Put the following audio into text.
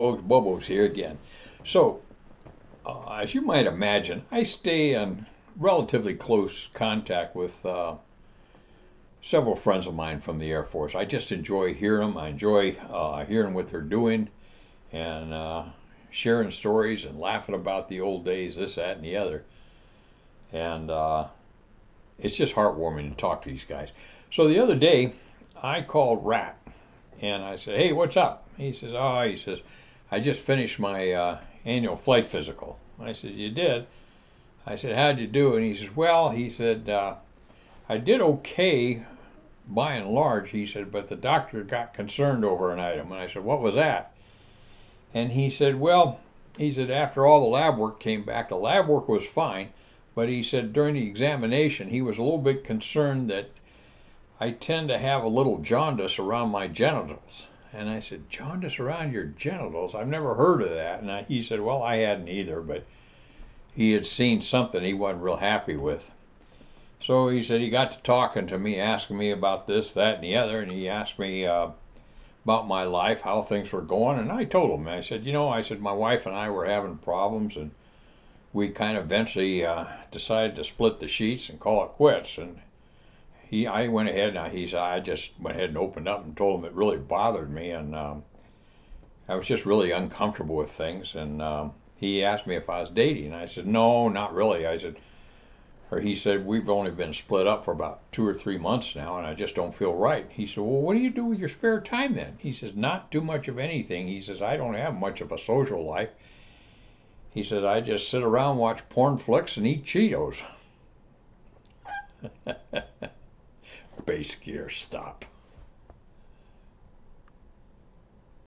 Folks, Bobo's here again. So, as you might imagine, I stay in relatively close contact with several friends of mine from the Air Force. I just enjoy hearing them. I enjoy hearing what they're doing and sharing stories and laughing about the old days, this, that, and the other. And it's just heartwarming to talk to these guys. So the other day, I called Rat and I said, "Hey, what's up?" He says, "I just finished my annual flight physical." I said, "You did?" I said, "How'd you do?" And he says, "Well," he said, "I did okay by and large." He said, "But the doctor got concerned over an item." And I said, "What was that?" And he said, "Well," he said, "after all the lab work came back, the lab work was fine, but," he said, "during the examination, he was a little bit concerned that I tend to have a little jaundice around my genitals." And I said, "Jaundice around your genitals? I've never heard of that." And he said, "Well, I hadn't either, but he had seen something he wasn't real happy with." So he said he got to talking to me, asking me about this, that, and the other, and he asked me about my life, how things were going, and I told him. I said, I said, my wife and I were having problems, and we kind of eventually decided to split the sheets and call it quits. And I went ahead, and I just went ahead and opened up and told him it really bothered me, and I was just really uncomfortable with things. And he asked me if I was dating, and I said, "No, not really." I said, or he said, "We've only been split up for about 2 or 3 months now, and I just don't feel right." He said, "Well, what do you do with your spare time then?" He says, "Not too much of anything." He says, "I don't have much of a social life." He says, "I just sit around, watch porn flicks, and eat Cheetos." Base gear, stop.